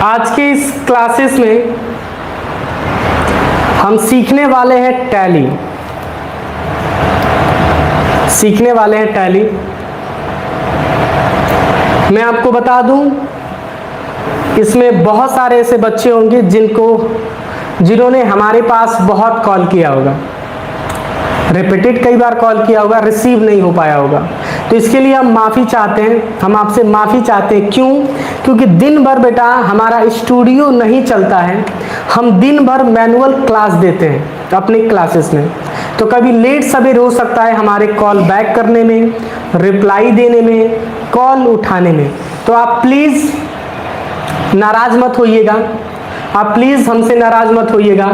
आज के इस क्लासेस में हम सीखने वाले हैं टैली। मैं आपको बता दूं, इसमें बहुत सारे ऐसे बच्चे होंगे जिन्होंने हमारे पास बहुत कॉल किया होगा, रिपीटेड कई बार कॉल किया होगा, रिसीव नहीं हो पाया होगा। तो इसके लिए हम माफ़ी चाहते हैं, हम आपसे माफ़ी चाहते हैं। क्यों? क्योंकि दिन भर बेटा हमारा स्टूडियो नहीं चलता है, हम दिन भर मैनुअल क्लास देते हैं अपने क्लासेस में। तो कभी लेट सवेर हो सकता है हमारे कॉल बैक करने में, रिप्लाई देने में, कॉल उठाने में। तो आप प्लीज़ नाराज़ मत होइएगा, आप प्लीज़ हमसे नाराज़ मत होइएगा।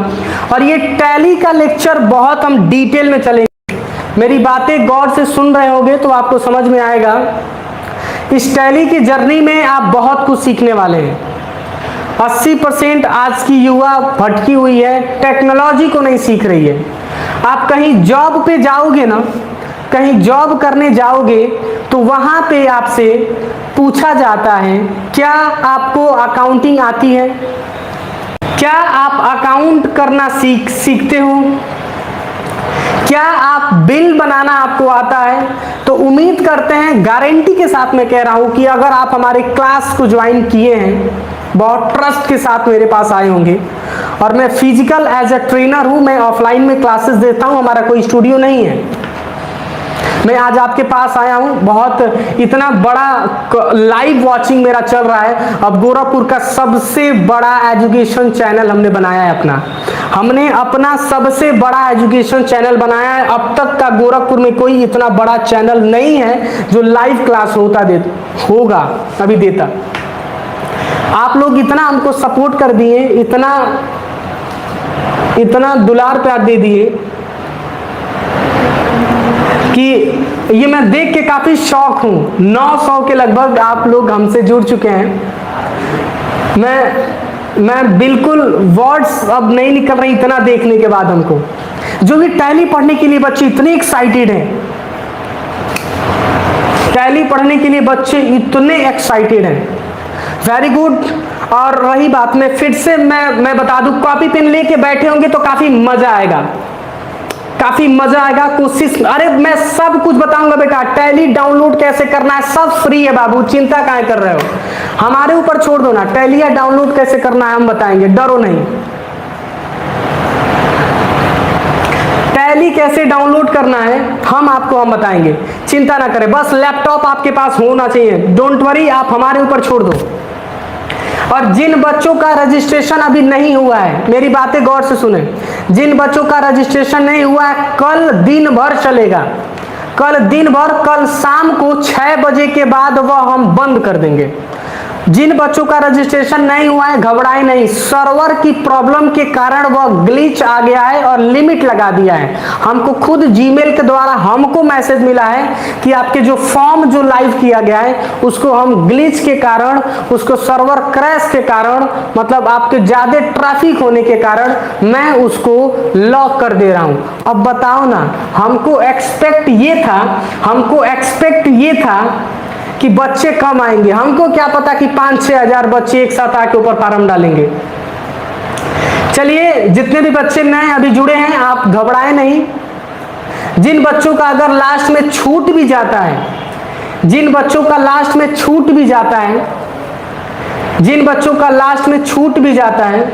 और ये टैली का लेक्चर बहुत हम डिटेल में चलेंगे। मेरी बातें गौर से सुन रहे होंगे तो आपको समझ में आएगा। इस टैली की जर्नी में आप बहुत कुछ सीखने वाले हैं। 80% आज की युवा भटकी हुई है, टेक्नोलॉजी को नहीं सीख रही है। आप कहीं जॉब पे जाओगे ना, कहीं जॉब करने जाओगे तो वहाँ पे आपसे पूछा जाता है, क्या आपको अकाउंटिंग आती है? क्या आप अकाउंट करना सीखते हो? क्या आप बिल बनाना आपको आता है? तो उम्मीद करते हैं, गारंटी के साथ मैं कह रहा हूं कि अगर आप हमारे क्लास को ज्वाइन किए हैं, बहुत ट्रस्ट के साथ मेरे पास आए होंगे। और मैं फिजिकल एज ए ट्रेनर हूं, मैं ऑफलाइन में क्लासेस देता हूं, हमारा कोई स्टूडियो नहीं है। मैं आज आपके पास आया हूं, बहुत इतना बड़ा लाइव वॉचिंग मेरा चल रहा है। अब गोरखपुर का सबसे बड़ा एजुकेशन चैनल हमने बनाया है हमने अपना सबसे बड़ा एजुकेशन चैनल बनाया है। अब तक का गोरखपुर में कोई इतना बड़ा चैनल नहीं है जो लाइव क्लास होगा अभी देता। आप लोग इतना हमको सपोर्ट कर दिए, इतना दुलार प्यार दे दिए कि ये मैं देख के काफी शौक हूं। 900 के लगभग आप लोग हमसे जुड़ चुके हैं। मैं बिल्कुल वर्ड्स अब नहीं निकल रही इतना देखने के बाद। हमको जो भी टैली पढ़ने के लिए बच्चे इतने एक्साइटेड हैं, टैली पढ़ने के लिए बच्चे इतने एक्साइटेड हैं, वेरी गुड। और रही बात में फिर से मैं बता दूं, कॉपी पेन लेके बैठे होंगे तो काफी मजा आएगा, कोशिश। अरे मैं सब कुछ बताऊंगा बेटा, टैली डाउनलोड कैसे करना है सब फ्री है बाबू, चिंता काहे कर रहे हो, हमारे ऊपर छोड़ दो ना। टैली डाउनलोड कैसे करना है हम बताएंगे, डरो नहीं। टैली कैसे डाउनलोड करना है हम बताएंगे, चिंता ना करें। बस लैपटॉप आपके पास होना चाहिए, डोंट वरी, आप हमारे ऊपर छोड़ दो। और जिन बच्चों का रजिस्ट्रेशन अभी नहीं हुआ है, मेरी बातें गौर से सुने, जिन बच्चों का रजिस्ट्रेशन नहीं हुआ है, कल दिन भर चलेगा, कल शाम को 6 बजे के बाद वह हम बंद कर देंगे। जिन बच्चों का रजिस्ट्रेशन नहीं हुआ है घबराए नहीं, सर्वर की प्रॉब्लम के कारण वह ग्लिच आ गया है और लिमिट लगा दिया है। हमको खुद जीमेल के द्वारा हमको मैसेज मिला है कि आपके जो फॉर्म जो लाइव किया गया है उसको हम ग्लिच के कारण, उसको सर्वर क्रैश के कारण, मतलब आपके ज्यादा ट्रैफिक होने के कारण मैं उसको लॉक कर दे रहा हूं। अब बताओ ना, हमको एक्सपेक्ट ये था कि बच्चे कम आएंगे। हमको क्या पता कि 5-6 हजार बच्चे एक साथ आके ऊपर फार्म डालेंगे। चलिए, जितने भी बच्चे नए अभी जुड़े हैं आप घबराए नहीं। जिन बच्चों का अगर लास्ट में छूट भी जाता है,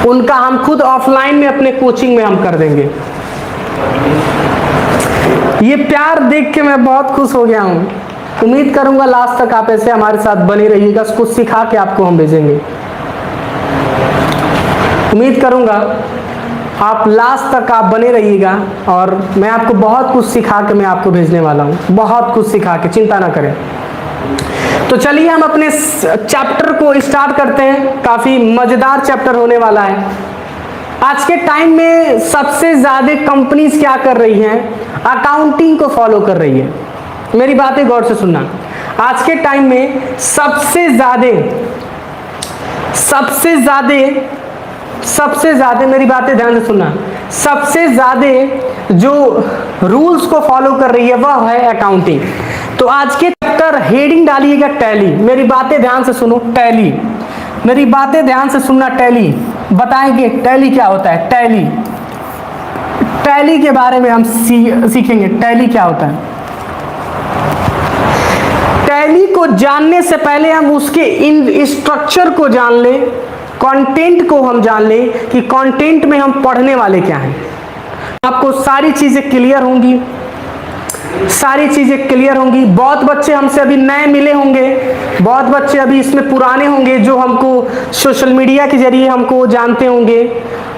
उनका हम खुद ऑफलाइन में अपने कोचिंग में हम कर देंगे। ये प्यार देख के मैं बहुत खुश हो गया हूं। उम्मीद करूंगा लास्ट तक आप ऐसे हमारे साथ बने रहिएगा, कुछ सिखा के आपको हम भेजेंगे। उम्मीद करूंगा आप लास्ट तक आप बने रहिएगा और मैं आपको बहुत कुछ सिखा के मैं आपको भेजने वाला हूं, बहुत कुछ सिखा के, चिंता ना करें। तो चलिए हम अपने चैप्टर को स्टार्ट करते हैं। काफी मजेदार चैप्टर होने वाला है। आज के टाइम में सबसे ज्यादा कंपनीज क्या कर रही हैं? अकाउंटिंग को फॉलो कर रही है। मेरी बातें गौर से सुनना। आज के टाइम में सबसे ज्यादा मेरी बातें ध्यान से सुनना, सबसे ज्यादा जो रूल्स को फॉलो कर रही है वह है अकाउंटिंग। तो आज के चैप्टर सर हेडिंग डालिएगा टैली। मेरी बातें ध्यान से सुनो, टैली, मेरी बातें ध्यान से सुनना। टैली बताएंगे, टैली क्या होता है। टैली, टैली के बारे में हम सीखेंगे, टैली क्या होता है। टैली को जानने से पहले हम उसके इन स्ट्रक्चर को जान ले, कंटेंट को हम जान ले कि कंटेंट में हम पढ़ने वाले क्या हैं। आपको सारी चीजें क्लियर होंगी, सारी चीजें क्लियर होंगी। बहुत बच्चे हमसे अभी नए मिले होंगे, बहुत बच्चे अभी इसमें पुराने होंगे जो हमको सोशल मीडिया के जरिए हमको जानते होंगे,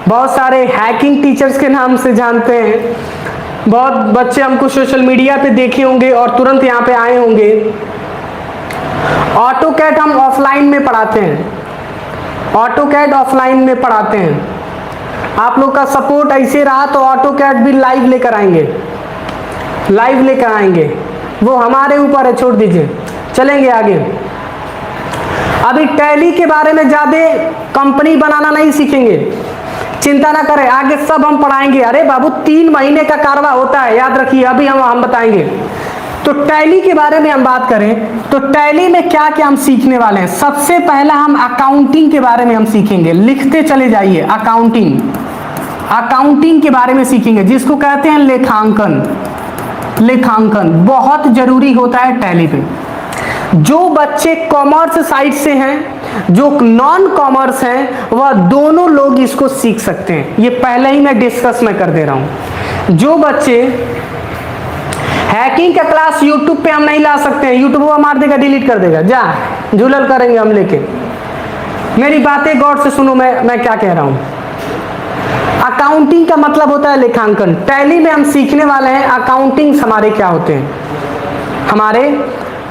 बहुत सारे हैकिंग टीचर्स के नाम से जानते हैं, बहुत बच्चे हमको सोशल मीडिया पे देखे होंगे और तुरंत यहाँ पे आए होंगे। ऑटोकैड हम ऑफलाइन में पढ़ाते हैं, ऑटोकैड ऑफलाइन में पढ़ाते हैं। आप लोग का सपोर्ट ऐसे रहा तो ऑटोकैड भी लाइव लेकर आएंगे, लाइव लेकर आएंगे, वो हमारे ऊपर है, छोड़ दीजिए। चलेंगे आगे। अभी टैली के बारे में ज्यादा कंपनी बनाना नहीं सीखेंगे, चिंता ना करें, आगे सब हम पढ़ाएंगे। अरे बाबू 3 महीने का कारवा होता है, याद रखिए, अभी हम बताएंगे। तो टैली के बारे में हम बात करें तो टैली में क्या क्या हम सीखने वाले हैं। सबसे पहला हम अकाउंटिंग के बारे में हम सीखेंगे, लिखते चले जाइए। अकाउंटिंग, अकाउंटिंग के बारे में सीखेंगे, जिसको कहते हैं लेखांकन। लेखांकन बहुत जरूरी होता है टैली पे। जो बच्चे कॉमर्स साइड से हैं, जो नॉन कॉमर्स हैं, वह दोनों लोग इसको सीख सकते हैं। ये पहले ही मैं डिस्कस में कर दे रहा हूं। जो बच्चे हैकिंग का क्लास यूट्यूब पे हम नहीं ला सकते हैं, यूट्यूब वो मार देगा, डिलीट कर देगा, जा झूलल करेंगे हम लेके। मेरी बातें गौर से सुनो, मैं क्या कह रहा हूं। अकाउंटिंग का मतलब होता है लेखांकन। टैली में हम सीखने वाले हैं अकाउंटिंग्स हमारे क्या होते हैं, हमारे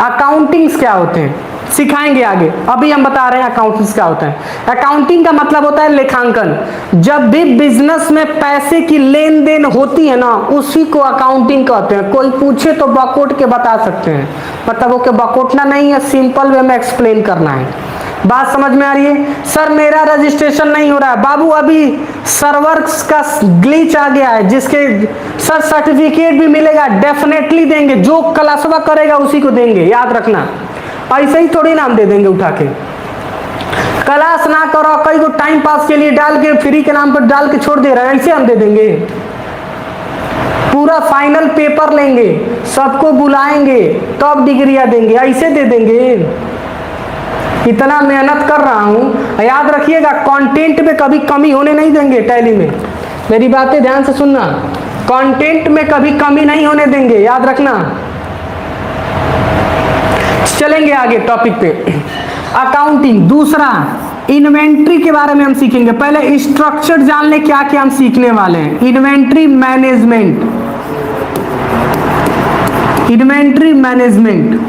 अकाउंटिंग्स क्या होते हैं, सिखाएंगे आगे। अभी हम बता रहे हैं अकाउंटिंग्स क्या होता है। अकाउंटिंग का मतलब होता है लेखांकन। जब भी बिजनेस में पैसे की लेन देन होती है ना, उसी को अकाउंटिंग कहते हैं। कोई पूछे तो बकोट के बता सकते हैं, मतलब वो के बकोटना नहीं है, सिंपल वे में एक्सप्लेन करना है। बात समझ में आ रही है। सर मेरा रजिस्ट्रेशन नहीं हो रहा है, बाबू अभी सर्वर का ग्लिच आ गया है, जिसके सर सर्टिफिकेट भी मिलेगा, डेफिनेटली देंगे, जो क्लासवा करेगा उसी को देंगे, याद रखना। ऐसे ही थोड़ी नाम दे देंगे उठा के, क्लास ना करो, कई को टाइम पास के लिए डाल के फ्री के नाम पर डाल के छोड़ दे रहे हैं, ऐसे हम दे देंगे। पूरा फाइनल पेपर लेंगे, सबको बुलाएंगे, तब डिग्रियां देंगे, ऐसे दे देंगे। इतना मेहनत कर रहा हूं, याद रखिएगा, कंटेंट में कभी कमी होने नहीं देंगे। टैली में मेरी बातें ध्यान से सुनना, कंटेंट में कभी कमी नहीं होने देंगे, याद रखना। चलेंगे आगे टॉपिक पे। अकाउंटिंग। दूसरा इन्वेंट्री के बारे में हम सीखेंगे। पहले स्ट्रक्चर जान ले क्या क्या हम सीखने वाले हैं। इन्वेंट्री मैनेजमेंट, इन्वेंट्री मैनेजमेंट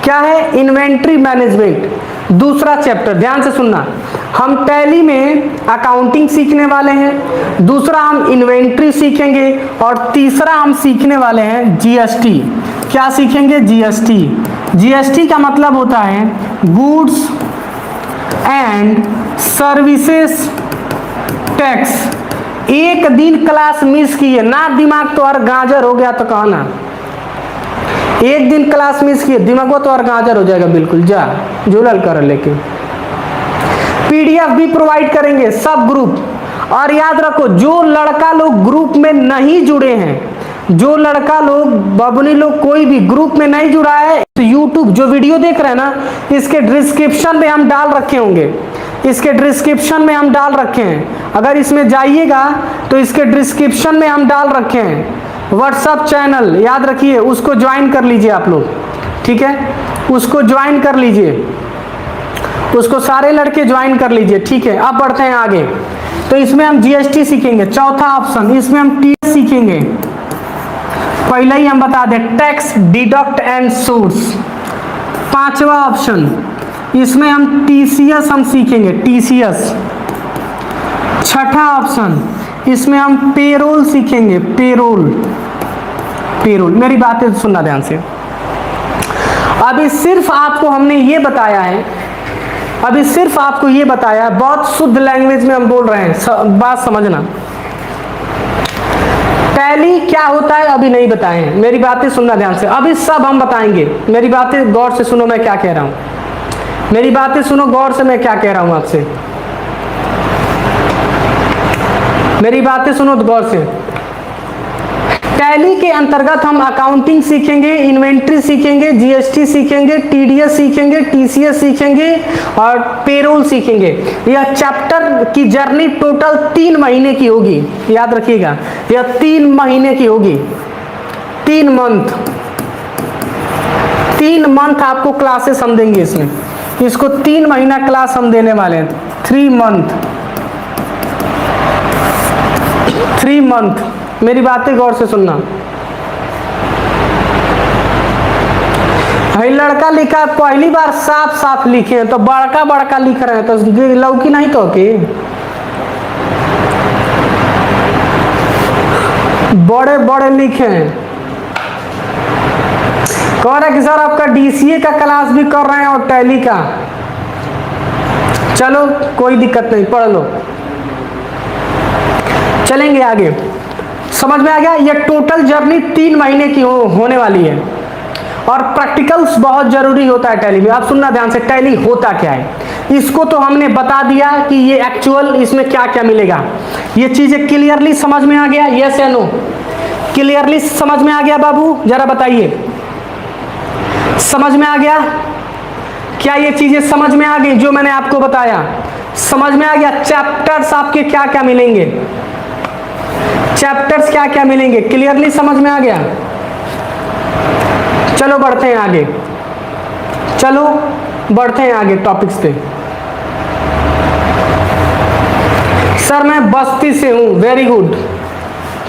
क्या है, इन्वेंट्री मैनेजमेंट दूसरा चैप्टर, ध्यान से सुनना। हम टैली में अकाउंटिंग सीखने वाले हैं, दूसरा हम इन्वेंट्री सीखेंगे, और तीसरा हम सीखने वाले हैं जीएसटी। क्या सीखेंगे, जीएसटी। जीएसटी का मतलब होता है गुड्स एंड सर्विसेज टैक्स। एक दिन क्लास मिस किए ना, दिमाग तो और गाजर हो गया तो कहना, एक दिन क्लास मिस किए दिमाग तो और गाजर हो जाएगा, बिल्कुल जा झूलल कर लेके। पीडीएफ भी प्रोवाइड करेंगे सब ग्रुप। और याद रखो, जो लड़का लोग ग्रुप में नहीं जुड़े हैं, जो लड़का लोग बबनी लोग कोई भी ग्रुप में नहीं जुड़ा है, तो यूट्यूब जो वीडियो देख रहे हैं ना, इसके डिस्क्रिप्शन में हम डाल रखे होंगे, इसके डिस्क्रिप्शन में हम डाल रखे हैं। अगर इसमें जाइएगा तो इसके डिस्क्रिप्शन में हम डाल रखे हैं व्हाट्सएप चैनल, याद रखिए, उसको ज्वाइन कर लीजिए आप लोग, ठीक है, उसको ज्वाइन कर लीजिए, उसको सारे लड़के ज्वाइन कर लीजिए, ठीक है। अब बढ़ते हैं आगे। तो इसमें हम जीएसटी सीखेंगे। चौथा ऑप्शन, इसमें हम टीएस सीखेंगे। पहले ही हम बता दें, टैक्स डिडक्ट एंड सोर्स। पांचवा ऑप्शन, इसमें हम टीसीएस हम सीखेंगे, टीसीएस। छठा ऑप्शन, इसमें हम पेरोल सीखेंगे, पेरोल। पेरोल, मेरी बातें सुनना ध्यान से। अभी सिर्फ आपको हमने ये बताया है, अभी सिर्फ आपको ये बताया, बहुत शुद्ध लैंग्वेज में हम बोल रहे हैं, बात समझना। टैली क्या होता है अभी नहीं बताए हैं, मेरी बातें सुनना ध्यान से, अभी सब हम बताएंगे। मेरी बातें गौर से सुनो, मैं क्या कह रहा हूं, मेरी बातें सुनो गौर से, मैं क्या कह रहा हूं आपसे, मेरी बातें सुनो गौर से। टैली के अंतर्गत हम अकाउंटिंग सीखेंगे, इन्वेंट्री सीखेंगे, जीएसटी सीखेंगे, टीडीएस सीखेंगे, टीसीएस सीखेंगे और पेरोल सीखेंगे। यह चैप्टर की जर्नी टोटल 3 महीने की होगी, याद रखिएगा, यह 3 महीने की होगी, 3 मंथ, 3 मंथ आपको क्लासेस हम देंगे इसमें, इसको 3 महीना क्लास हम देने वाले हैं, 3 मंथ, 3 मंथ। मेरी बातें गौर से सुनना। भाई लड़का लिखा पहली बार साफ साफ लिखे हैं तो बड़का बड़का लिख रहे हैं तो लौकी नहीं तो कि बड़े बड़े लिखे हैं। कह रहे कि सर आपका डीसीए का क्लास भी कर रहे हैं और टैली का, चलो कोई दिक्कत नहीं, पढ़ लो, चलेंगे आगे। समझ में आ गया? ये टोटल जर्नी 3 महीने की होने वाली है और प्रैक्टिकल्स बहुत जरूरी होता है टैली में। आप सुनना ध्यान से, टैली होता क्या है, इसको तो हमने बता दिया कि ये एक्चुअल इसमें क्या क्या मिलेगा, ये चीजें क्लियरली समझ में आ गया? यस या नो? क्लियरली समझ में आ गया बाबू? जरा बताइए, समझ में आ गया? क्या ये चीजें समझ में आ गई जो मैंने आपको बताया? समझ में आ गया? चैप्टर्स आपके क्या क्या मिलेंगे, चैप्टर्स क्या क्या मिलेंगे, क्लियरली समझ में आ गया? चलो बढ़ते हैं आगे, चलो बढ़ते हैं आगे टॉपिक्स पे। सर मैं बस्ती से हूं, वेरी गुड,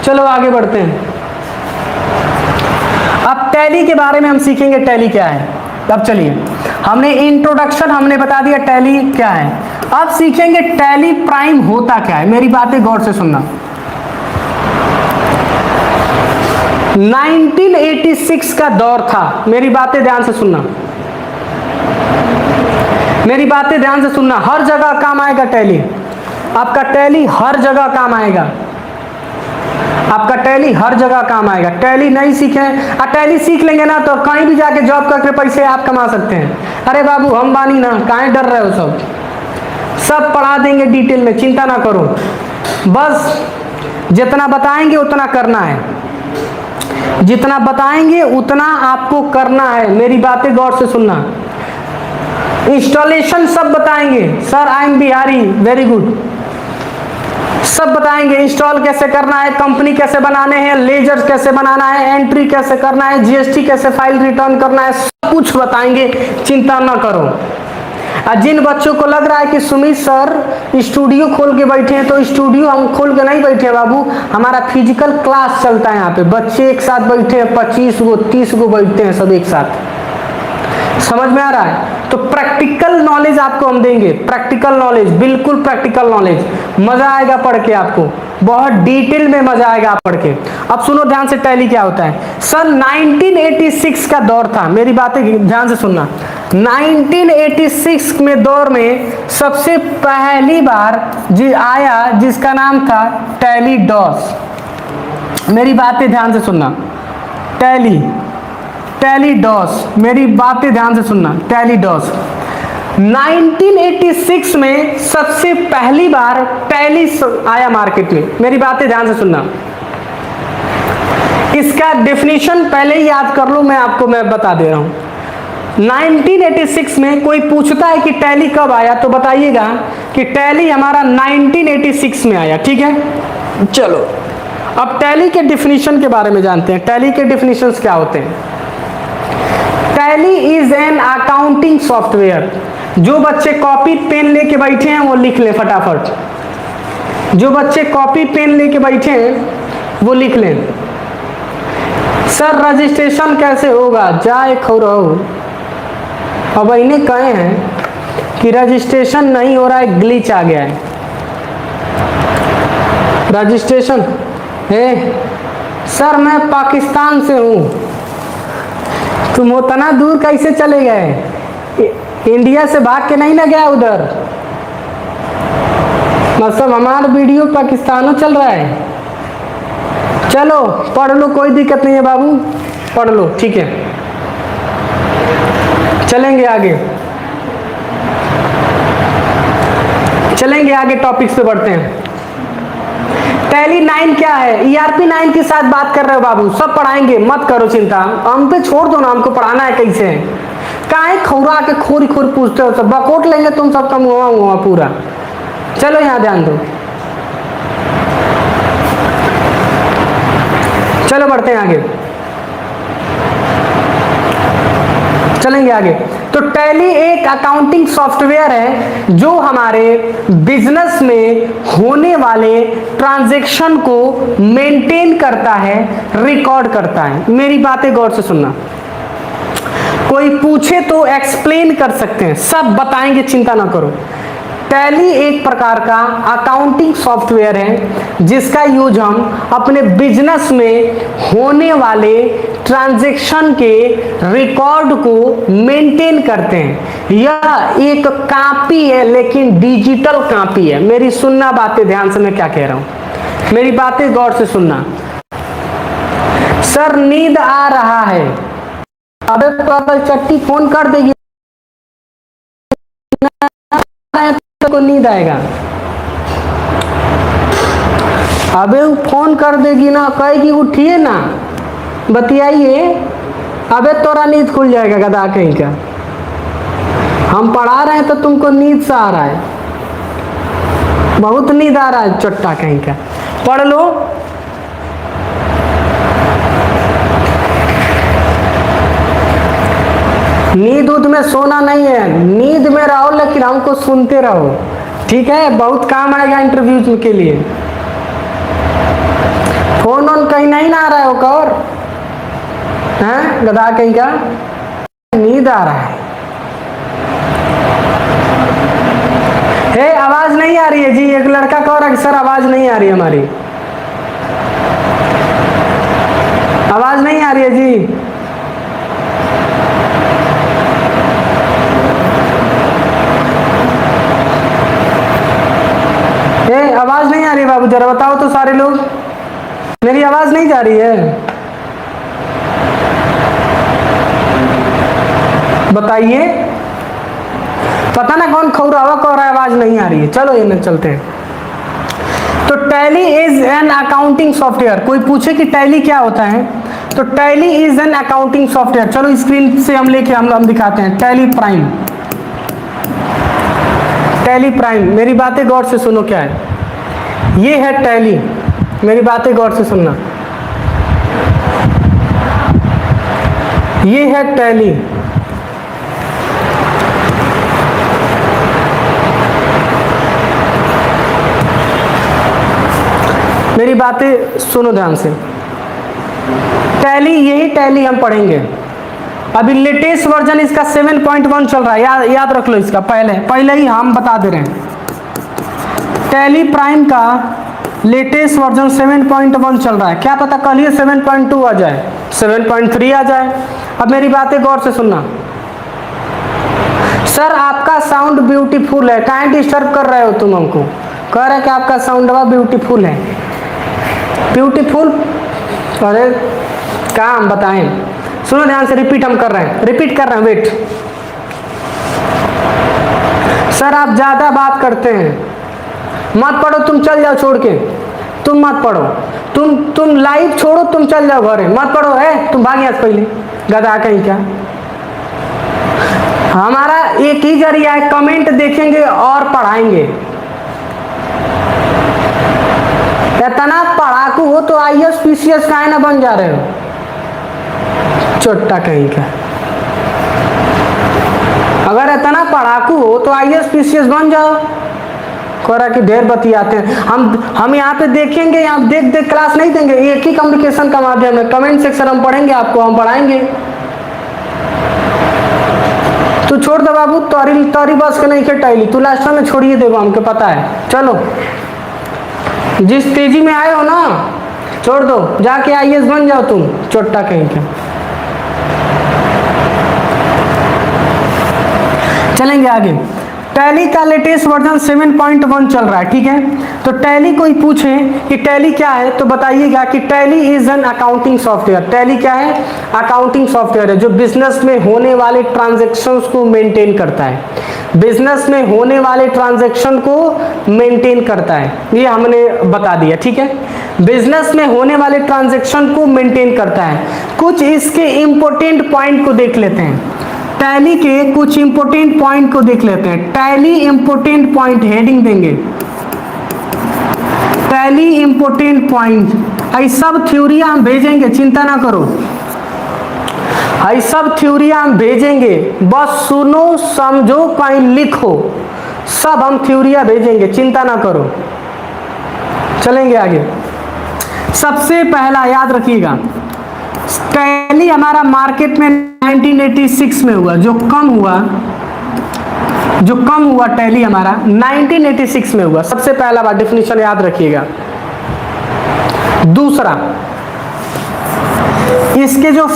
चलो आगे बढ़ते हैं। अब टैली के बारे में हम सीखेंगे, टैली क्या है। अब चलिए, हमने इंट्रोडक्शन हमने बता दिया टैली क्या है, अब सीखेंगे टैली प्राइम होता क्या है। मेरी बातें गौर से सुनना। 1986 का दौर था, मेरी बातें ध्यान से सुनना, मेरी बातें ध्यान से सुनना, हर जगह काम आएगा टैली, आपका टैली हर जगह काम आएगा, आपका टैली हर जगह काम आएगा। टैली नहीं सीखे, टैली सीख लेंगे ना तो कहीं भी जाके जॉब करके पैसे आप कमा सकते हैं। अरे बाबू हम बानी ना, काहे डर रहे हो, सब पढ़ा देंगे डिटेल में, चिंता ना करो, बस जितना बताएंगे उतना करना है, जितना बताएंगे उतना आपको करना है। मेरी बातें गौर से सुनना। इंस्टॉलेशन सब बताएंगे, sir I M Bihari, very good, सब बताएंगे। इंस्टॉल कैसे करना है, कंपनी कैसे बनाने हैं, लेजर कैसे बनाना है, एंट्री कैसे करना है, जीएसटी कैसे फाइल रिटर्न करना है, सब कुछ बताएंगे, चिंता ना करो। जिन बच्चों को लग रहा है कि सुमित सर स्टूडियो खोल के बैठे हैं, तो स्टूडियो हम खोल के नहीं बैठे हैं बाबू, हमारा फिजिकल क्लास चलता है यहाँ पे, बच्चे एक साथ बैठे हैं, 25 गो 30 गो बैठते हैं सब एक साथ। समझ में आ रहा है? तो प्रैक्टिकल नॉलेज आपको हम देंगे, प्रैक्टिकल नॉलेज, बिल्कुल प्रैक्टिकल नॉलेज, मजा आएगा पढ़ के, आपको बहुत डिटेल में मजा आएगा आप पढ़ के। अब सुनो ध्यान से, टैली क्या होता है। सन 1986 का दौर था, मेरी बातें ध्यान से सुनना। 1986 में दौर में सबसे पहली बार आया जिसका नाम था टैली डॉस। मेरी बातें ध्यान से सुनना, टैली, टैली डॉस, मेरी बातें ध्यान से सुनना, टैली डॉस 1986 में सबसे पहली बार टैली आया मार्केट में। मेरी बातें ध्यान से सुनना, इसका डेफिनेशन पहले ही याद कर लो, मैं बता दे रहा हूं। 1986 में कोई पूछता है कि टैली कब आया, तो बताइएगा कि टैली हमारा 1986 में आया, ठीक है। चलो अब टैली के डेफिनेशन के बारे में जानते हैं। टैली के डेफिनेशंस क्या होते हैं। Tally is an accounting software. जो बच्चे कॉपी पेन लेके बैठे हैं वो लिख लें फटाफट, जो बच्चे कॉपी पेन लेके बैठे हैं वो लिख लें। सर रजिस्ट्रेशन कैसे होगा, जाए खौरहो, अब इन्हें कहे हैं कि रजिस्ट्रेशन नहीं हो रहा है, ग्लिच आ गया है रजिस्ट्रेशन है। सर मैं पाकिस्तान से हूँ, तुम उतना दूर कैसे चले गए, इंडिया से भाग के नहीं ना गया उधर, मतलब हमारा वीडियो पाकिस्तानों चल रहा है। चलो पढ़ लो, कोई दिक्कत नहीं है बाबू, पढ़ लो, ठीक है। चलेंगे आगे, चलेंगे आगे, टॉपिक्स पे बढ़ते हैं। टैली 9 क्या है? ERP 9 के साथ बात कर रहे हो बाबू, सब पढ़ाएंगे, मत करो चिंता, हम पे छोड़ दो ना, हमको पढ़ाना है कैसे है। काहे खौरा के खोरी खोरी पूछते हो, सब बकोट लेंगे तुम सबका मुआ मुआ पूरा। चलो यहाँ ध्यान दो, चलो बढ़ते हैं आगे, चलेंगे आगे। तो टैली एक अकाउंटिंग सॉफ्टवेयर है जो हमारे बिजनेस में होने वाले ट्रांजैक्शन को मेंटेन करता है, रिकॉर्ड करता है। मेरी बातें गौर से सुनना, कोई पूछे तो एक्सप्लेन कर सकते हैं, सब बताएंगे, चिंता ना करो। टैली एक प्रकार का अकाउंटिंग सॉफ्टवेयर है जिसका यूज हम अपने बिजनेस में होने वाले ट्रांजैक्शन के रिकॉर्ड को मेंटेन करते हैं। यह एक कॉपी है, लेकिन डिजिटल कॉपी है। मेरी सुनना बातें ध्यान से, मैं क्या कह रहा हूं, मेरी बातें गौर से सुनना। सर नींद आ रहा है, अबे पागल चट्टी फोन कर देगी को नींद आएगा, अबे वो फोन कर देगी ना, कहेगी उठिए ना, बतियाइए, अबे तोरा नींद खुल जाएगा गधा कहीं का। हम पढ़ा रहे हैं तो तुमको नींद सा आ रहा है, बहुत नींद आ रहा है चट्टा कहीं का, पढ़ लो। नींद उद में सोना नहीं है, नींद में रहो लेकिन हमको सुनते रहो, ठीक है, बहुत काम आएगा इंटरव्यू के लिए। फोन ऑन कहीं नहीं ना आ रहा है वो और हैं गधा कहीं का, नींद आ रहा है। हे आवाज नहीं आ रही है जी, एक लड़का कह रहा है कि सर आवाज नहीं आ रही है, हमारी आवाज नहीं आ रही है जी। आवाज नहीं आ रही बाबू, जरा बताओ तो सारे लोग, मेरी आवाज नहीं जा रही है, बताइए। पता ना कौन खौरावा कह रहा है आवाज नहीं आ रही है। चलो ये चलते हैं। तो tally is an accounting software, कोई पूछे कि टैली क्या होता है, तो tally is an accounting software. चलो स्क्रीन से हम लेके हम दिखाते हैं। टैली प्राइम, टैली प्राइम, मेरी बातें गौर से सुनो, क्या है ये है टैली, मेरी बातें गौर से सुनना, ये है टैली। मेरी बातें सुनो ध्यान से, टैली, यही टैली हम पढ़ेंगे। अभी लेटेस्ट वर्जन इसका 7.1 चल रहा है, याद रख लो इसका, पहले ही हम बता दे रहे हैं। टैली प्राइम का लेटेस्ट वर्जन 7.1 चल रहा है, क्या पता कल ही 7.2 आ जाए, 7.3 आ जाए। अब मेरी बातें गौर से सुनना। सर आपका साउंड ब्यूटीफुल है, काहे डिस्टर्ब कर रहे हो तुम हमको, कह रहे कि आपका साउंड ब्यूटीफुल है, ब्यूटीफुल, अरे काम बताएं, सुनो ध्यान से, रिपीट हम कर रहे हैं, रिपीट कर रहे हैं, वेट। सर आप ज्यादा बात करते हैं, मत पढ़ो, तुम चल जाओ छोड़ के, तुम मत पढ़ो, तुम लाइव छोड़ो, तुम चल जाओ घरे, मत पढ़ो है, तुम भाग यहाँ से पहले, गधा कहीं क्या। हमारा एक ही जरिया है, कमेंट देखेंगे और पढ़ाएंगे। इतना पढ़ाकू हो तो IAS PCS काहे ना बन जा रहे हो, चोट्टा कहीं का। अगर इतना पढ़ाकू हो तो IAS PCS बन जाओ। कोरा की ढेर बतियाते हैं, हम यहाँ पे देखेंगे, यहाँ देख क्लास नहीं देंगे, एक ही कम्युनिकेशन का माध्यम है, कमेंट सेक्शन हम पढ़ेंगे, आपको हम पढ़ाएंगे। तू छोड़ दे बाबू, तोरी बस के नहीं के टैली, तू लास्ट में छोड़िए देगा, हमको पता है। चलो जिस तेजी में आए हो ना, छोड़ दो, जाके IAS बन जाओ तुम, चोट्टा कहीं के। चलेंगे आगे। टैली का लेटेस्ट वर्जन 7.1 चल रहा है, ठीक है। तो टैली कोई पूछे कि टैली क्या है तो बताइएगा कि tally is an accounting software. Tally क्या है? अकाउंटिंग सॉफ्टवेयर है जो बिजनेस में होने वाले ट्रांजैक्शंस को मेंटेन करता है। बिजनेस में होने वाले ट्रांजैक्शन को मेंटेन करता है, ये हमने बता दिया, ठीक है। बिजनेस में होने वाले ट्रांजैक्शन को मेंटेन करता है। कुछ इसके इंपॉर्टेंट पॉइंट को देख लेते हैं। टैली के कुछ इंपॉर्टेंट पॉइंट को देख लेते हैं। टैली इंपॉर्टेंट पॉइंट हेडिंग देंगे, टैली इंपॉर्टेंट पॉइंट। ये सब थ्योरी हम भेजेंगे, चिंता ना करो, ये सब थ्योरी हम भेजेंगे, बस सुनो समझो कहीं लिखो, सब हम थ्योरिया भेजेंगे, चिंता ना करो। चलेंगे आगे। सबसे पहला याद रखिएगा, टैली हमारा मार्केट में 1986 में हुआ, जो कम हुआ टैली हमारा 1986 में हुआ। सबसे पहला बात डेफिनेशन याद रखिएगा। दूसरा, इसके जो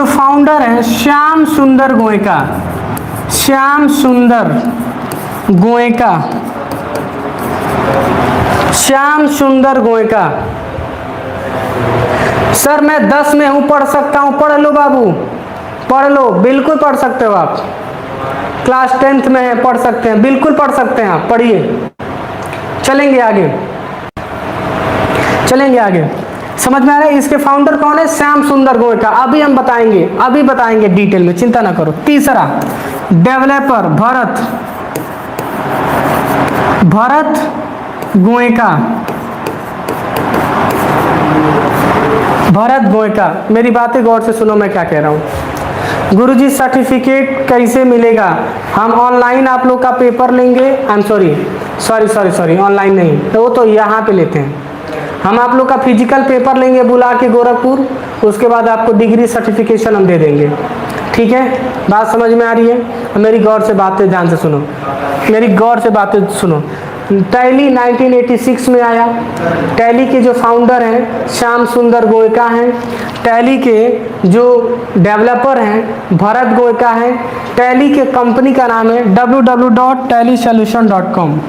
फाउंडर हैं श्याम सुंदर गोयका। श्याम सुंदर गोयका। सर मैं 10 में हूं, पढ़ सकता हूं? पढ़ लो बाबू, पढ़ लो, बिल्कुल पढ़ सकते हो आप। क्लास 10th में है, पढ़ सकते हैं, बिल्कुल पढ़ सकते हैं आप, पढ़िए। चलेंगे आगे। समझ में आ रहा है? इसके फाउंडर कौन है? श्याम सुंदर गोयका। अभी हम बताएंगे डिटेल में, चिंता ना करो। तीसरा, डेवलपर भरत गोयका। मेरी बातें गौर से सुनो, मैं क्या कह रहा हूँ। गुरुजी सर्टिफिकेट कैसे मिलेगा? हम ऑनलाइन आप लोग का पेपर लेंगे। आई एम सॉरी, ऑनलाइन नहीं, तो वो तो यहाँ पे लेते हैं हम। आप लोग का फिजिकल पेपर लेंगे बुला के गोरखपुर, उसके बाद आपको डिग्री सर्टिफिकेशन हम दे देंगे, ठीक है। बात समझ में आ रही है? मेरी गौर से बातें ध्यान से सुनो। टैली 1986 में आया। टैली के जो फाउंडर हैं श्याम सुंदर गोयका हैं। टैली के जो डेवलपर हैं भरत गोयका हैं। टैली के कंपनी का नाम है www.tallysolution.com।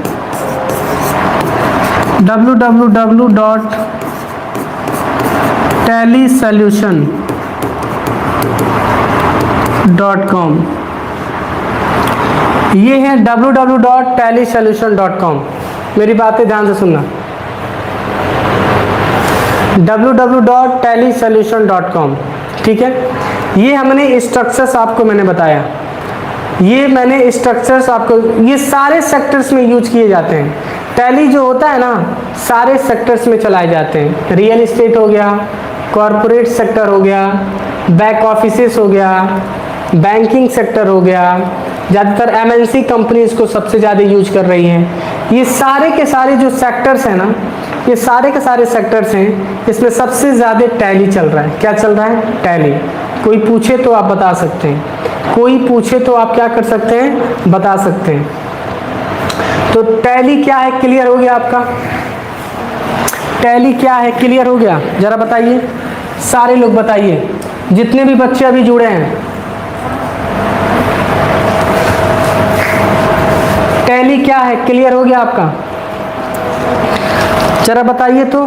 www.tallysolution.com। ये है www.tallysolution.com। मेरी बातें ध्यान से सुनना, www.tallysolution.com, ठीक है। ये हमने स्ट्रक्चर्स आपको मैंने बताया, ये सारे सेक्टर्स में यूज किए जाते हैं। टैली जो होता है ना, सारे सेक्टर्स में चलाए जाते हैं। रियल एस्टेट हो गया, कॉरपोरेट सेक्टर हो गया, बैक ऑफिसेस हो गया, बैंकिंग सेक्टर हो गया। ज़्यादातर MNC कंपनी इसको सबसे ज़्यादा यूज कर रही हैं। ये सारे के सारे जो सेक्टर्स हैं ना, ये सारे के सारे सेक्टर्स हैं, इसमें सबसे ज़्यादा टैली चल रहा है। क्या चल रहा है? टैली। कोई पूछे तो आप बता सकते हैं, क्या कर सकते हैं? बता सकते हैं। तो टैली क्या है, क्लियर हो गया आपका? टैली क्या है, क्लियर हो गया? जरा बताइए, सारे लोग बताइए, जितने भी बच्चे अभी जुड़े हैं। टैली क्या है, क्लियर हो गया आपका? जरा बताइए तो,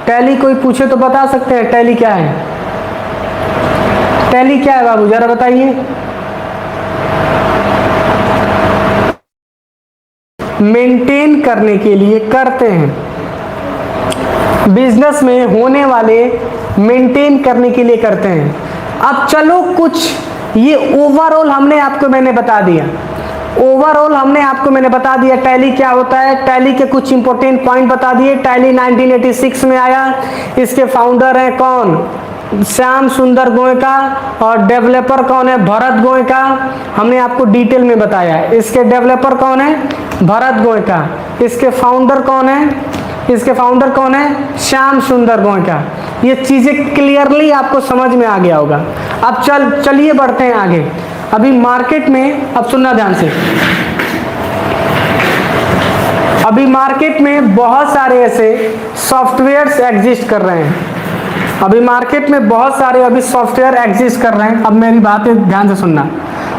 टैली कोई पूछे तो बता सकते हैं टैली क्या है? टैली क्या है बाबू, जरा बताइए। मेंटेन करने के लिए करते हैं, बिजनेस में होने वाले मेंटेन करने के लिए करते हैं। अब चलो कुछ ये ओवरऑल मैंने बता दिया टैली क्या होता है। टैली के कुछ इंपॉर्टेंट पॉइंट बता दिए। टैली 1986 में आया। इसके फाउंडर हैं कौन? श्याम सुंदर गोयका। और डेवलपर कौन है? भरत गोयका। हमने आपको डिटेल में बताया। इसके डेवलपर कौन है? भरत गोयका। इसके फाउंडर कौन है? श्याम सुंदर गोयका। ये चीजें क्लियरली आपको समझ में आ गया होगा। अब चलिए बढ़ते हैं आगे। अभी मार्केट में, अब सुनना ध्यान से, अभी मार्केट में बहुत सारे ऐसे सॉफ्टवेयर्स एग्जिस्ट कर रहे हैं। अब मेरी बातें ध्यान से सुनना।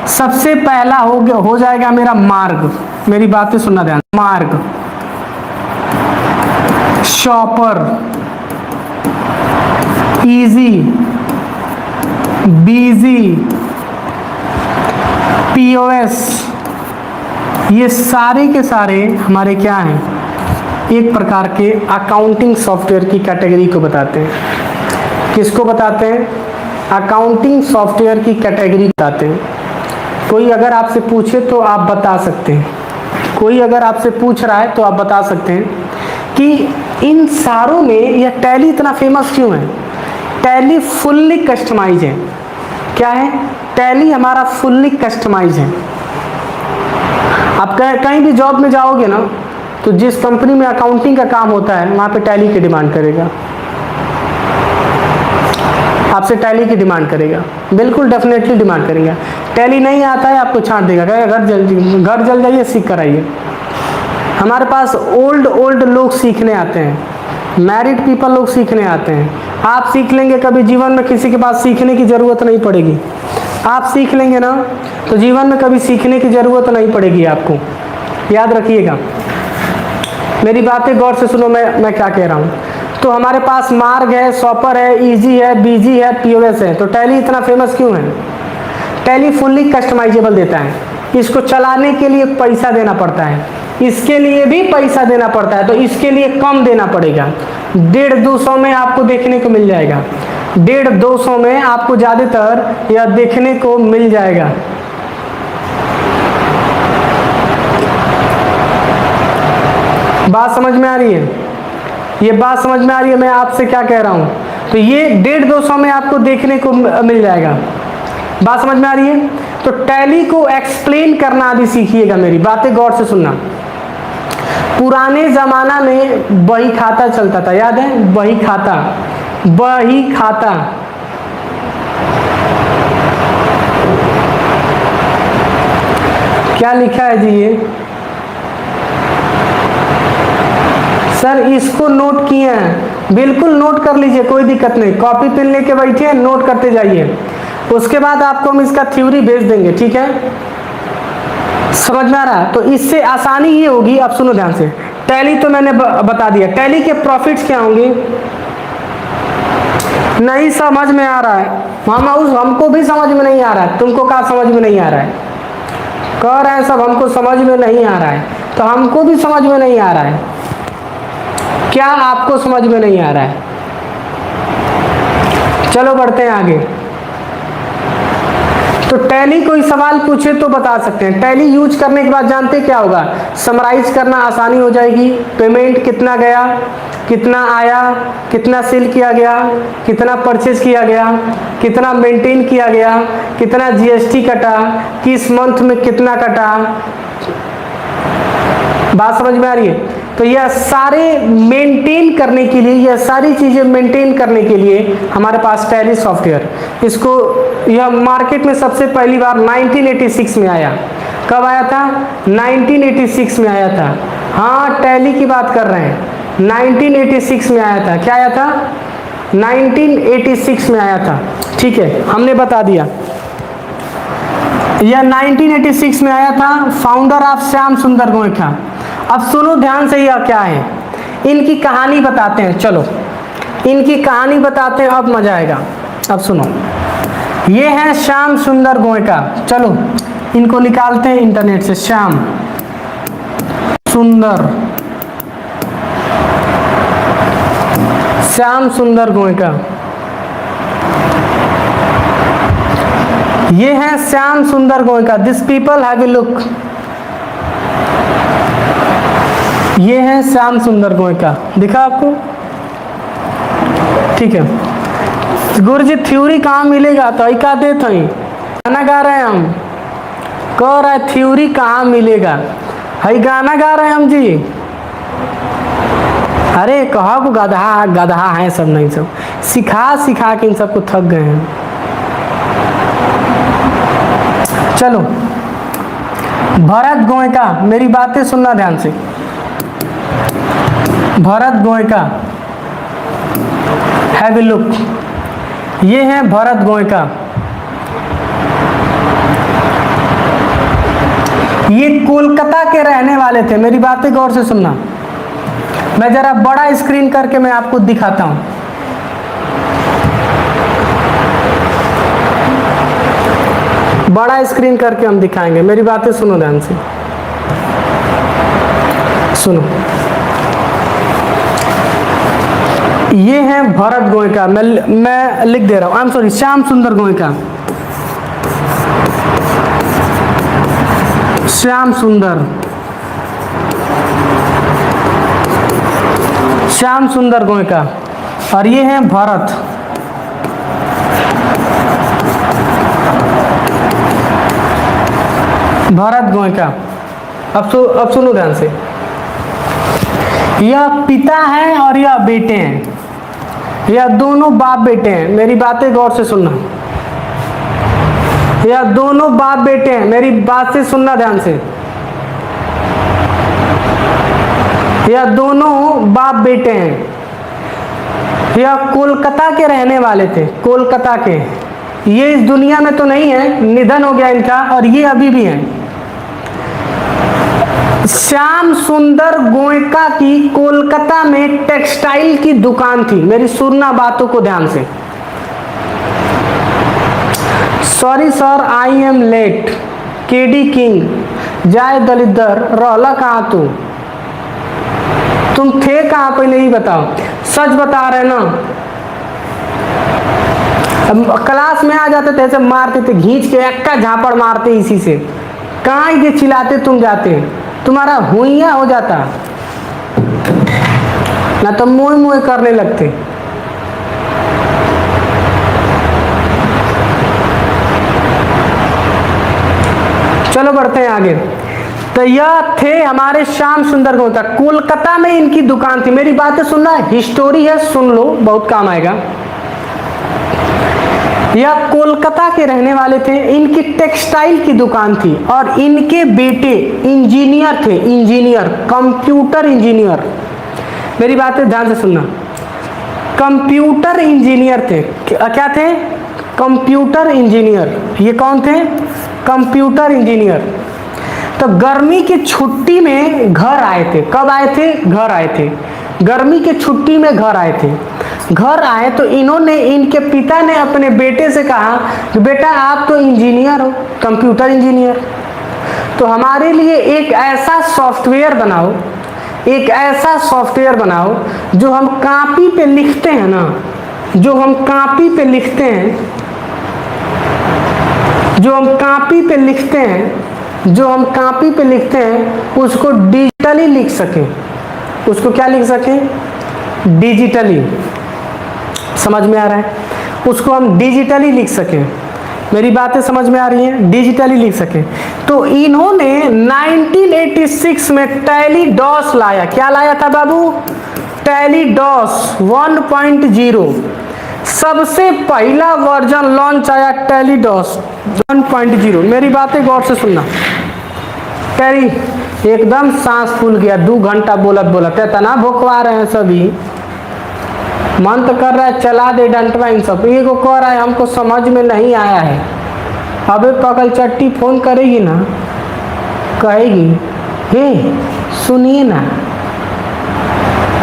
सबसे पहला हो जाएगा मेरा मार्ग। मेरी बातें सुनना ध्यान। मार्ग, शॉपर, इजी, बीजी, पीओएस, ये सारे के सारे हमारे क्या हैं, एक प्रकार के अकाउंटिंग सॉफ्टवेयर की कैटेगरी को बताते हैं। किसको बताते हैं? अकाउंटिंग सॉफ्टवेयर की कैटेगरी बताते हैं। कोई अगर आपसे पूछे तो आप बता सकते हैं, कोई अगर आपसे पूछ रहा है तो आप बता सकते हैं कि इन सारों में यह टैली इतना फेमस क्यों है? टैली फुल्ली कस्टमाइज है। क्या है? टैली हमारा फुल्ली कस्टमाइज है। आप कहीं भी जॉब में जाओगे ना, तो जिस कंपनी में अकाउंटिंग का काम होता है वहाँ पे टैली की डिमांड करेगा, आपसे टैली की डिमांड करेगा, बिल्कुल डेफिनेटली डिमांड करेगा। टैली नहीं आता है आपको छांट देगा, कहेगा घर जल जाइए, सीख कर आइए। हमारे पास ओल्ड लोग सीखने आते हैं, मैरिड पीपल लोग सीखने आते हैं। आप सीख लेंगे, कभी जीवन में किसी के पास सीखने की ज़रूरत नहीं पड़ेगी। आप सीख लेंगे ना तो जीवन में कभी सीखने की ज़रूरत नहीं पड़ेगी आपको, याद रखिएगा। मेरी बातें गौर से सुनो, मैं क्या कह रहा हूँ। तो हमारे पास मार्ग है, शॉपर है, इजी है, बीजी है, पीओएस है। तो टैली इतना फेमस क्यों है? टैली फुल्ली कस्टमाइजेबल देता है। इसको चलाने के लिए पैसा देना पड़ता है, इसके लिए भी पैसा देना पड़ता है, तो इसके लिए कम देना पड़ेगा। 150-200 में आपको देखने को मिल जाएगा, 150-200 में आपको ज़्यादातर यह देखने को मिल जाएगा। बात समझ में आ रही है? ये बात समझ में आ रही है मैं आपसे क्या कह रहा हूँ? तो ये 150-200 में आपको देखने को मिल जाएगा। बात समझ में आ रही है? तो टैली को एक्सप्लेन करना आदि सीखिएगा। मेरी बातें गौर से सुनना। पुराने जमाना में बही खाता चलता था, याद है? बही खाता, बही खाता। क्या लिखा है जी ये? सर इसको नोट किए हैं, बिल्कुल नोट कर लीजिए, कोई दिक्कत नहीं। कॉपी पेन लेके बैठिए, नोट करते जाइए। उसके बाद आपको हम इसका थ्योरी भेज देंगे, ठीक है? समझ में आ रहा है? तो इससे आसानी ये होगी। अब सुनो ध्यान से। टैली तो मैंने बता दिया। टैली के प्रॉफिट्स क्या होंगे? नहीं समझ में आ रहा है? हमको भी समझ में नहीं आ रहा है। तुमको क्या समझ में नहीं आ रहा है? कह रहे हैं सब हमको समझ में नहीं आ रहा है, तो हमको भी समझ में नहीं आ रहा है। क्या आपको समझ में नहीं आ रहा है? चलो बढ़ते हैं आगे। तो टैली कोई सवाल पूछे तो बता सकते हैं। टैली यूज करने के बाद जानते क्या होगा? समराइज करना आसानी हो जाएगी। पेमेंट कितना गया, कितना आया, कितना सेल किया गया, कितना परचेज किया गया, कितना मेंटेन किया गया, कितना जीएसटी कटा, किस मंथ में कितना कटा। बात समझ में आ रही है? तो यह सारे मेंटेन करने के लिए, यह सारी चीज़ें मेंटेन करने के लिए हमारे पास टैली सॉफ्टवेयर, इसको यह मार्केट में सबसे पहली बार 1986 में आया। कब आया था? 1986 में आया था। हाँ, टैली की बात कर रहे हैं। 1986 में आया था। क्या आया था? 1986 में आया था। ठीक है, हमने बता दिया। यह 1986 में आया था। फाउंडर ऑफ श्याम सुंदर गोयठा। अब सुनो ध्यान से, यह क्या है? इनकी कहानी बताते हैं। चलो इनकी कहानी बताते हैं, अब मजा आएगा। अब सुनो, ये है श्याम सुंदर गोयठा। चलो इनको निकालते हैं इंटरनेट से। श्याम सुंदर, श्याम सुंदर गोयठा। ये है श्याम सुंदर गोयठा। This people have a look. ये है श्याम सुंदर गोयठा। दिखा आपको? ठीक है। गुरु जी थ्योरी कहाँ मिलेगा? तो आई का देते हैं, गाना गा रहे हैं हम। कह रहा है थ्योरी कहाँ मिलेगा? हई गाना गा रहे हैं हम जी। अरे कहा को गधा गधा है सब, नहीं सब सिखा सिखा के इन सबको थक गए हैं। चलो भरत गोयठा, मेरी बातें सुनना ध्यान से। भरत गोयठा, हैव ए लुक। ये है भरत गोयठा। ये कोलकाता के रहने वाले थे। मेरी बातें गौर से सुनना, मैं जरा बड़ा स्क्रीन करके मैं आपको दिखाता हूं। बड़ा स्क्रीन करके हम दिखाएंगे, मेरी बातें सुनो ध्यान से, सुनो। ये है भरत गोयका, मैं लिख दे रहा हूं, आई एम सॉरी, श्याम सुंदर गोयका। श्याम सुंदर गोयका, और ये है भरत। गोयका। अब सुनो ध्यान से, यह पिता है और यह बेटे हैं, यह दोनों बाप बेटे हैं। मेरी बातें गौर से सुनना, यह दोनों बाप बेटे हैं। मेरी बात से सुनना ध्यान से, यह दोनों बाप बेटे हैं। यह कोलकाता के रहने वाले थे, कोलकाता के। ये इस दुनिया में तो नहीं है, निधन हो गया इनका, और ये अभी भी हैं। श्याम सुंदर गोयका की कोलकाता में टेक्सटाइल की दुकान थी। मेरी सुनना बातों को ध्यान से। Sorry sir, I am late. केडी किंग, जाय दलिदर, रहला कहाँ तू? तुम थे कहाँ पहले ही बताओ, सच बता रहे ना। क्लास में आ जाते थे, ऐसे मारते थे, घींच के एक्का झापड़ मारते इसी से। कहाँ ये चिल्लाते तुम जाते, तुम्हारा हुइया हो जाता ना, तो मुँह मुँह करने लगते। चलो बढ़ते हैं आगे। तो यह थे हमारे श्याम सुंदर गोयका, कोलकाता में इनकी दुकान थी। मेरी बातें सुनना, हिस्टोरी है, सुन लो, बहुत काम आएगा। यह कोलकाता के रहने वाले थे, इनकी टेक्सटाइल की दुकान थी, और इनके बेटे इंजीनियर थे, इंजीनियर, कंप्यूटर इंजीनियर। मेरी बातें ध्यान से सुनना, कंप्यूटर इंजीनियर थे। क्या थे? Computer engineer. ये कौन थे? Computer engineer. तो गर्मी की छुट्टी में घर आए थे। कब आए थे? घर आए थे, गर्मी की छुट्टी में घर आए थे। घर आए तो इन्होंने, इनके पिता ने अपने बेटे से कहा कि बेटा आप तो इंजीनियर हो, कंप्यूटर इंजीनियर, तो हमारे लिए एक ऐसा सॉफ्टवेयर बनाओ, एक ऐसा सॉफ्टवेयर बनाओ जो हम कॉपी पे लिखते हैं ना, जो हम कॉपी पे लिखते हैं, जो हम कॉपी पे लिखते हैं, जो हम कॉपी पे लिखते हैं, उसको डिजिटली लिख सकें। उसको क्या लिख सकें? डिजिटली। समझ में आ रहा है? उसको हम डिजिटली लिख सकें। मेरी बातें समझ में आ रही हैं? डिजिटली लिख सकें। तो इन्होंने 1986 में टैली डॉस लाया। क्या लाया था बाबू? टैली डॉस 1.0, सबसे पहला वर्जन लॉन्च आया टैली डॉस 1.0। मेरी बातें गौर से सुनना। टैली एकदम सांस फूल गया, 2 घंटा बोलत बोलत, इतना भुखवा रहे हैं सभी, मन तो कर रहा है चला दे डंटवा इन सब। ये को कह रहा है हमको समझ में नहीं आया है। अबे पगल चट्टी फोन करेगी ना, कहेगी हे सुनिए ना,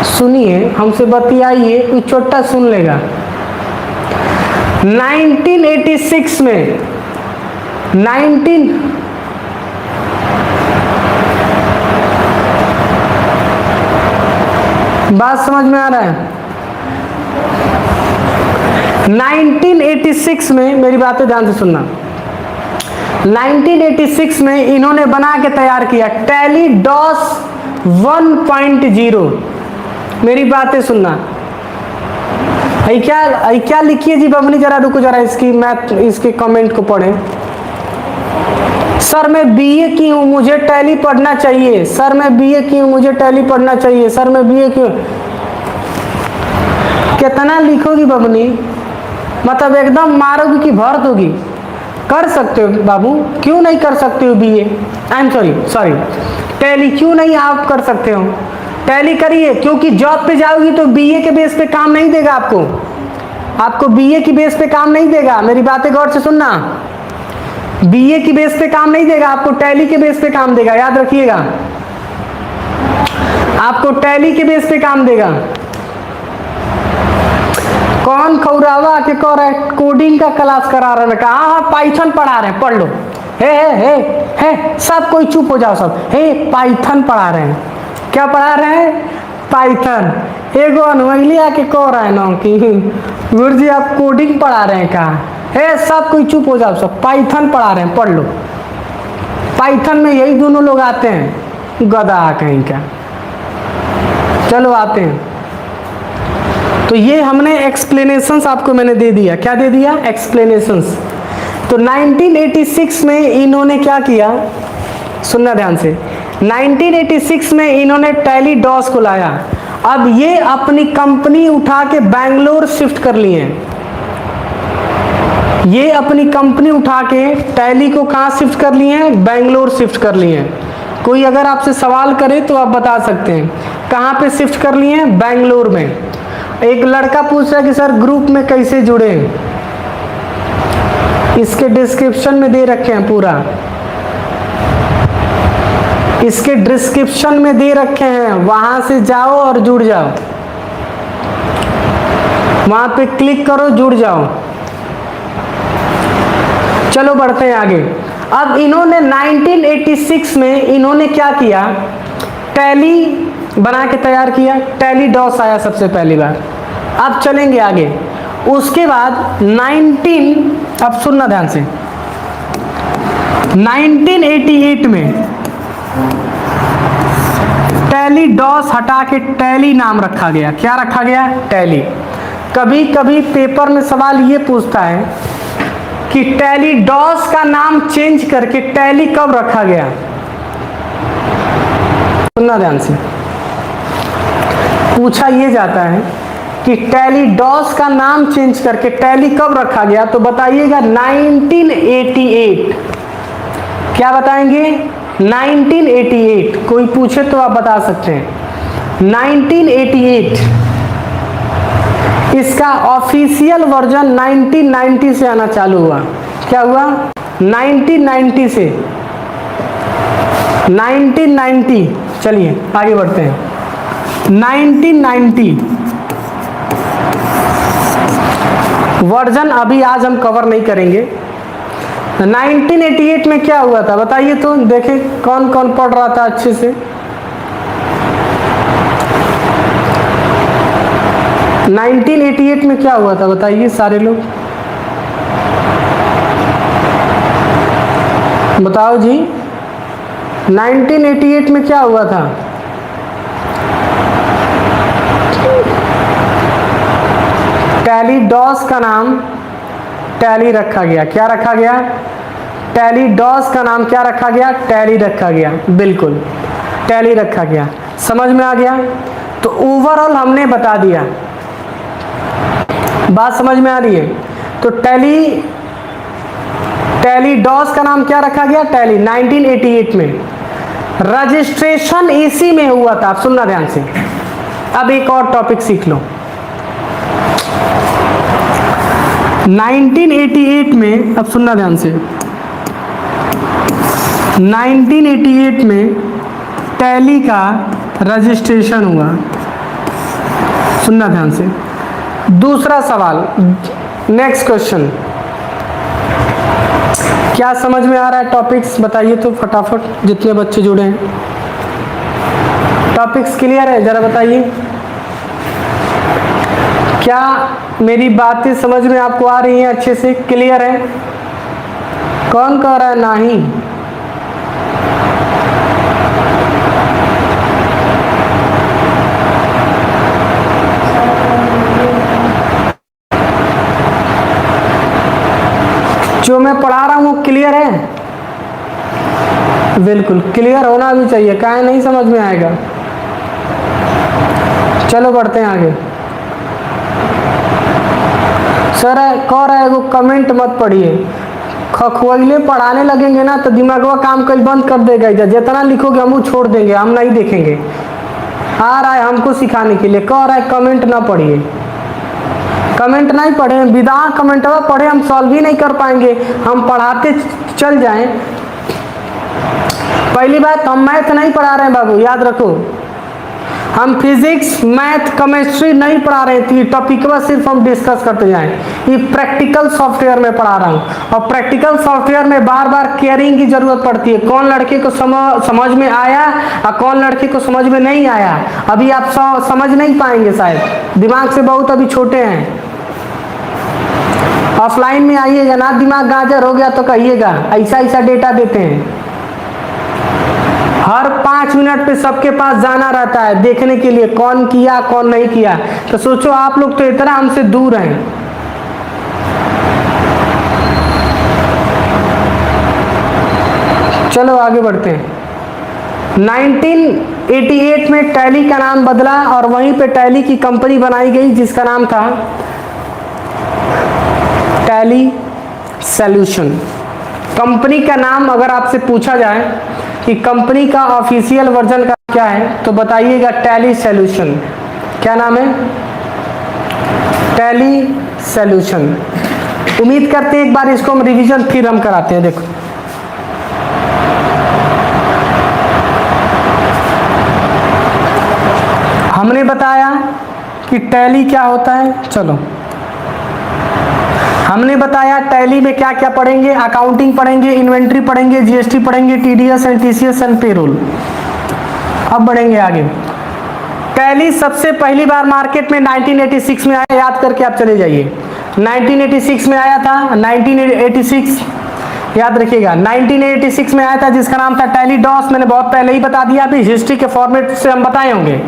सुनिए, हमसे बतियाइए, कोई छोटा सुन लेगा। 1986 में बात समझ में आ रहा है? 1986 में, मेरी बातें ध्यान से सुनना, 1986 में इन्होंने बना के तैयार किया टैली डॉस 1.0। मेरी बातें सुनना। क्या लिखिए जी बबनी, जरा रुको जरा, इसकी मैं इसके कमेंट को पढ़ें। सर मैं बीए की हूँ, मुझे टैली पढ़ना चाहिए। सर मैं बीए की हूँ, मुझे टैली पढ़ना चाहिए। सर मैं बीए की हूँ। कितना लिखोगी बबनी? मतलब एकदम मारोगी कि भर दोगी? कर सकते हो बाबू, क्यों नहीं कर सकते हो BA? I am sorry, tally क्यों नहीं आप कर सकते हो? टैली करिए, क्योंकि जॉब पे जाओगी तो बीए के बेस पे काम नहीं देगा आपको, आपको बीए की बेस पे काम नहीं देगा। मेरी बातें गौर से सुनना, बीए की बेस पे काम नहीं देगा, आपको टैली के बेस पे काम देगा, याद रखिएगा, आपको टैली के बेस पे काम देगा। कौन खौरावा आके कह रहा है कोडिंग का क्लास करा रहे हैं, हाँ पाइथन पढ़ा रहे हैं, पढ़ लो। हे सब कोई चुप हो जाओ, सब हे पाइथन पढ़ा रहे हैं। क्या पढ़ा रहे हैं? पाइथन। एगो अनवैली आके कह रहा है ना कि गुरु जी आप कोडिंग पढ़ा रहे हैं, कहा हे सब कोई चुप हो जाओ, सब पाइथन पढ़ा रहे हैं, पढ़ लो। पाइथन में यही दोनों लोग आते हैं, गधा कहीं का। चलो आते हैं, तो ये हमने एक्सप्लेनेशंस आपको मैंने दे दिया। क्या दे दिया? एक्सप्लेनेशंस। तो 1986 में इन्होंने क्या किया, सुनना ध्यान से, 1986 में इन्होंने टैली डॉस को लाया। अब ये अपनी कंपनी उठा के बैंगलोर शिफ्ट कर लिए हैं। ये अपनी कंपनी उठा के टैली को कहाँ शिफ्ट कर लिए हैं? बैंगलोर शिफ्ट कर लिए हैं। कोई अगर आपसे सवाल करे तो आप बता सकते हैं कहाँ पे शिफ्ट कर लिए हैं? बैंगलोर में। एक लड़का पूछ रहा है कि सर ग्रुप में कैसे जुड़े, इसके डिस्क्रिप्शन में दे रखे हैं, पूरा इसके डिस्क्रिप्शन में दे रखे हैं, वहां से जाओ और जुड़ जाओ, वहां पे क्लिक करो, जुड़ जाओ। चलो बढ़ते हैं आगे। अब इन्होंने 1986 में इन्होंने क्या किया, टैली बना के तैयार किया, टैली डॉस आया सबसे पहली बार। अब चलेंगे आगे, उसके बाद अब सुनना ध्यान से, 1988 में टैली डॉस हटा के टैली नाम रखा गया। क्या रखा गया? टैली। कभी कभी पेपर में सवाल ये पूछता है कि टैली डॉस का नाम चेंज करके टैली कब रखा गया? सुनना ध्यान से, पूछा ये जाता है कि टैली डॉस का नाम चेंज करके टैली कब रखा गया, तो बताइएगा 1988। क्या बताएंगे? 1988। कोई पूछे तो आप बता सकते हैं 1988। इसका ऑफिशियल वर्जन 1990 से आना चालू हुआ। क्या हुआ? 1990 से, 1990। चलिए आगे बढ़ते हैं। 1990 वर्जन अभी आज हम कवर नहीं करेंगे। 1988 में क्या हुआ था बताइए तो, देखें कौन कौन पढ़ रहा था अच्छे से। 1988 में क्या हुआ था बताइए सारे लोग, बताओ जी। 1988 में क्या हुआ था? टैली डॉस का नाम टैली रखा गया। क्या रखा गया? टैली डॉस का नाम क्या रखा गया? टैली रखा गया। बिल्कुल टैली रखा गया। समझ में आ गया? तो ओवरऑल हमने बता दिया, बात समझ में आ रही है? तो टैली डॉस का नाम क्या रखा गया? टैली। 1988 में रजिस्ट्रेशन इसी में हुआ था। आप सुनना ध्यान से, अब एक और टॉपिक सीख लो। 1988 में, अब सुनना ध्यान से, 1988 में टैली का रजिस्ट्रेशन हुआ। सुनना ध्यान से। दूसरा सवाल, नेक्स्ट क्वेश्चन, क्या समझ में आ रहा है? टॉपिक्स बताइए तो फटाफट, जितने बच्चे जुड़े हैं। टॉपिक्स क्लियर है? जरा बताइए, क्या मेरी बातें समझ में आपको आ रही हैं? अच्छे से क्लियर है? कौन कह रहा है नहीं? जो मैं पढ़ा रहा हूँ क्लियर है? बिल्कुल क्लियर होना भी चाहिए, काहे नहीं समझ में आएगा। चलो बढ़ते हैं आगे। सर कह रहा है वो कमेंट मत पढ़िए, खखोइले पढ़ाने लगेंगे ना तो दिमागवा काम कल बंद कर देगा। जितना लिखोगे हम छोड़ देंगे, हम नहीं देखेंगे। आ रहा है हमको सिखाने के लिए, कह रहा है कमेंट ना पढ़िए। कमेंट नहीं पढ़े, बिना कमेंटवा पढ़े हम सॉल्व ही नहीं कर पाएंगे। हम पढ़ाते चल जाएं। पहली बात, हम मैथ नहीं पढ़ा रहे हैं बाबू, याद रखो। हम फिजिक्स, मैथ, केमिस्ट्री नहीं पढ़ा रहे थे, टॉपिक पर सिर्फ हम डिस्कस करते जाएं। ये प्रैक्टिकल सॉफ्टवेयर में पढ़ा रहा हूँ, और प्रैक्टिकल सॉफ्टवेयर में बार बार केयरिंग की जरूरत पड़ती है। कौन लड़के को समझ में आया और कौन लड़के को समझ में नहीं आया, अभी आप समझ नहीं पाएंगे शायद, दिमाग से बहुत अभी छोटे हैं। ऑफलाइन में आइएगा ना, दिमाग गाजर हो गया तो कहिएगा, ऐसा ऐसा डेटा देते हैं। हर 5 मिनट पे सबके पास जाना रहता है देखने के लिए कौन किया कौन नहीं किया। तो सोचो आप लोग तो इतना हमसे दूर हैं। चलो आगे बढ़ते हैं। 1988 में टैली का नाम बदला और वहीं पे टैली की कंपनी बनाई गई जिसका नाम था टैली सॉल्यूशन। कंपनी का नाम अगर आपसे पूछा जाए कि कंपनी का ऑफिशियल वर्जन का क्या है तो बताइएगा टैली सॉल्यूशन। क्या नाम है? Tally solution. उम्मीद करते हैं एक बार इसको हम रिवीजन फिर हम कराते हैं। देखो हमने बताया कि टैली क्या होता है। चलो हमने बताया टैली में क्या क्या पढ़ेंगे, अकाउंटिंग पढ़ेंगे, इन्वेंट्री पढ़ेंगे, जीएसटी पढ़ेंगे, TDS and TCS and payroll. अब बढ़ेंगे आगे। टैली सबसे पहली बार मार्केट में 1986 में आया, याद करके आप चले जाइए। 1986 में आया था, 1986 याद रखिएगा, 1986 में आया था जिसका नाम था टैली डॉस। मैंने बहुत पहले ही बता दिया, अभी हिस्ट्री के फॉर्मेट से हम बताए होंगे।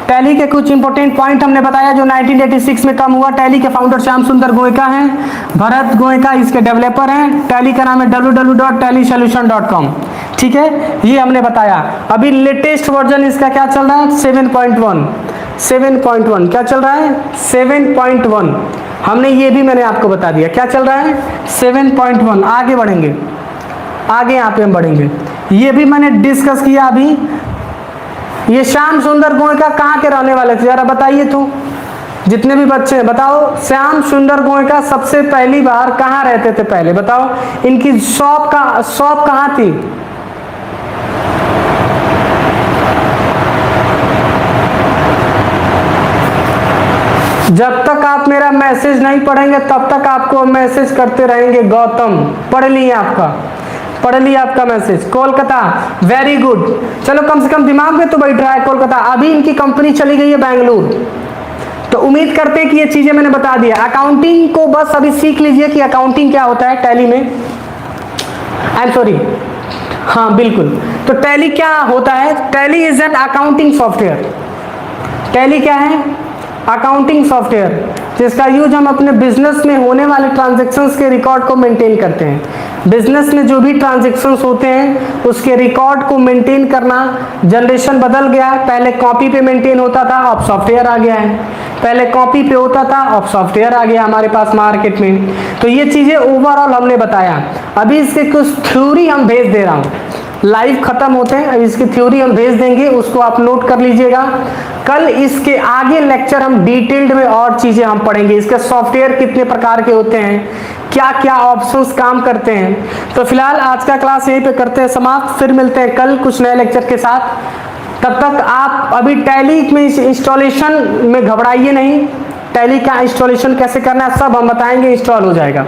टैली के कुछ इंपॉर्टेंट पॉइंट हमने बताया जो 1986 में कम हुआ। टैली के फाउंडर श्याम सुंदर गोयका हैं, भरत गोयका इसके डेवलपर हैं। टैली का नाम है www.tallysolution.com। ठीक है, ये हमने बताया। अभी लेटेस्ट वर्जन इसका क्या चल रहा है? 7.1। 7.1 क्या चल रहा है? 7.1 हमने ये भी मैंने आपको बता दिया क्या चल रहा है? 7.1। आगे बढ़ेंगे, आगे यहाँ पे हम बढ़ेंगे। ये भी मैंने डिस्कस किया अभी। ये श्याम सुंदर गोयका कहाँ के रहने वाले थे जरा बताइए तो, जितने भी बच्चे हैं बताओ। श्याम सुंदर गोयका सबसे पहली बार कहाँ रहते थे पहले बताओ? इनकी शॉप कहाँ थी? जब तक आप मेरा मैसेज नहीं पढ़ेंगे तब तक आपको मैसेज करते रहेंगे। गौतम पढ़ लिए आपका, पढ़ लिया आपका मैसेज। Kolkata, very good. चलो कम से कम दिमाग में तो बैठ रहा है कोलकाता। अभी इनकी कंपनी चली गई है बेंगलुरु। तो उम्मीद करते हैं कि ये चीजें मैंने बता दिया। अकाउंटिंग को बस अभी सीख लीजिए कि अकाउंटिंग क्या होता है टैली में। आई एम सॉरी, हाँ बिल्कुल। तो टैली क्या होता है? Tally is an accounting software. Tally क्या है? अकाउंटिंग सॉफ्टवेयर, जिसका यूज हम अपने बिजनेस में होने वाले ट्रांजैक्शंस के रिकॉर्ड को मेंटेन करते हैं। बिजनेस में जो भी ट्रांजैक्शंस होते हैं उसके रिकॉर्ड को मेंटेन करना। जनरेशन बदल गया, पहले कॉपी पे मेंटेन होता था, अब सॉफ्टवेयर आ गया है। पहले कॉपी पे होता था, अब सॉफ्टवेयर आ गया हमारे पास मार्केट में। तो ये चीजें ओवरऑल हमने बताया। अभी इसके कुछ थ्योरी हम भेज दे रहा हूँ, लाइव खत्म होते हैं, अब इसकी थ्योरी हम भेज देंगे, उसको आप नोट कर लीजिएगा। कल इसके आगे लेक्चर हम डिटेल्ड में और चीजें हम पढ़ेंगे। इसके सॉफ्टवेयर कितने प्रकार के होते हैं, क्या क्या ऑप्शंस काम करते हैं। तो फिलहाल आज का क्लास यहीं पे करते हैं समाप्त, फिर मिलते हैं कल कुछ नए लेक्चर के साथ। तब तक आप अभी टैली में इंस्टॉलेशन में घबराइए नहीं। टैली का इंस्टॉलेशन कैसे करना है सब हम बताएंगे, इंस्टॉल हो जाएगा।